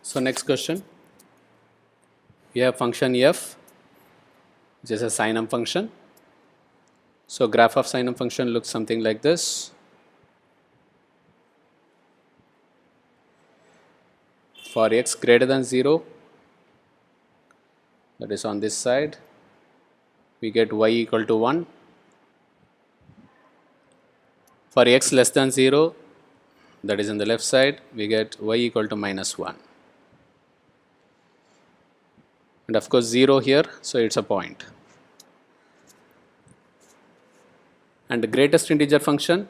So next question, we have function f, which is a sinum function. So graph of sinum function looks something like this. For x greater than 0, that is on this side, we get y equal to 1. For x less than 0, that is on the left side, we get y equal to minus 1. And of course 0 here, so it's a point. And the greatest integer function,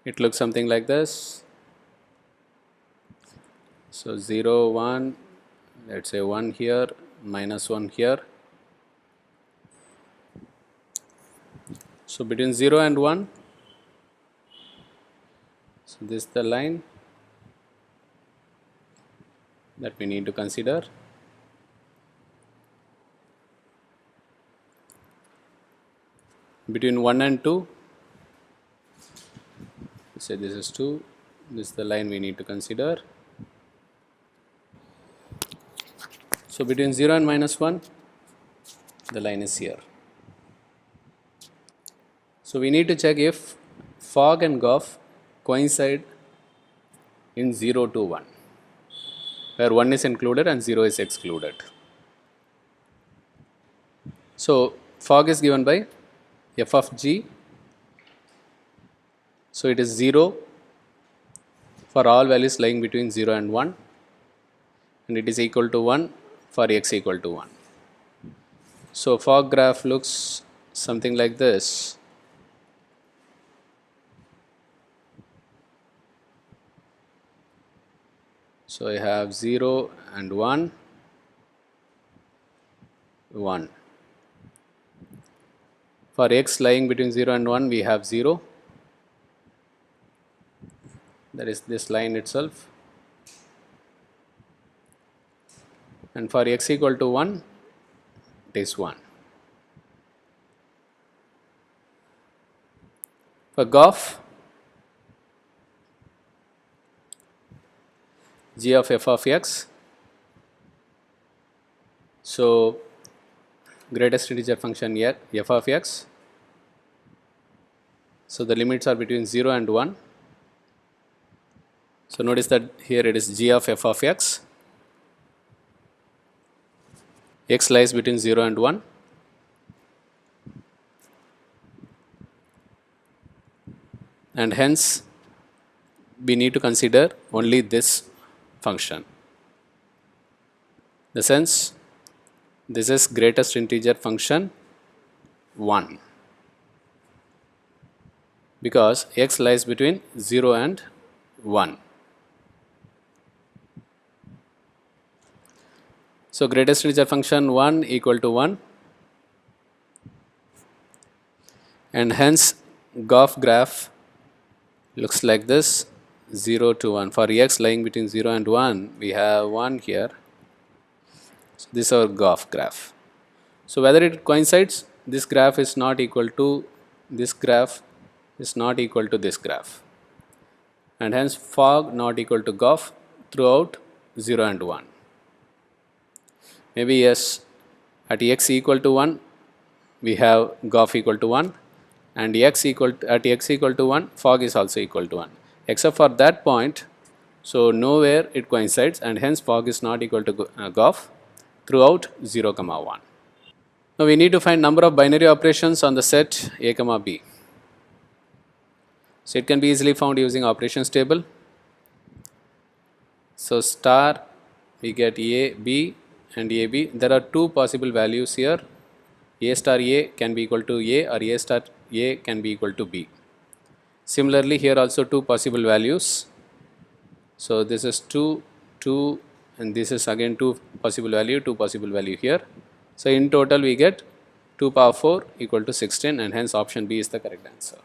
it looks something like this. So 0, 1, let's say 1 here, minus 1 here. So between 0 and 1, so this is the line that we need to consider. Between 1 and 2, say this is 2, this is the line we need to consider. So between 0 and minus 1, the line is here. So we need to check if fog and Goff coincide in 0 to 1, where 1 is included and 0 is excluded. So fog is given by f of g. So it is 0 for all values lying between 0 and 1, and it is equal to 1 for x equal to 1. So fog graph looks something like this. So I have 0 and 1, 1. For x lying between 0 and 1, we have 0. That is this line itself. And for x equal to 1, it is 1. For Goff, g of f of x, so greatest integer function here, f of x, so the limits are between 0 and 1. So notice that here it is g of f of x, x lies between 0 and 1, and hence we need to consider only this function. The sense, this is greatest integer function 1, because x lies between 0 and 1. So greatest integer function 1 equal to 1, and hence Goff graph looks like this, 0 to 1. For x lying between 0 and 1, we have 1 here. So this is our Goff graph. So whether it coincides, this graph is not equal to this graph, is not equal to this graph, and hence fog not equal to Goff throughout 0 and 1. Maybe yes, at x equal to 1, we have Goff equal to 1, and at x equal to 1, fog is also equal to 1, except for that point. So nowhere it coincides, and hence fog is not equal to Goff throughout 0, 1. Now we need to find number of binary operations on the set a, b. So it can be easily found using operations table. So star, we get a, b and a, b. There are two possible values here. A star a can be equal to a, or a star a can be equal to b. Similarly, here also two possible values. So this is 2, 2, and this is again two possible value here. So in total we get 2 power 4 equal to 16, and hence option B is the correct answer.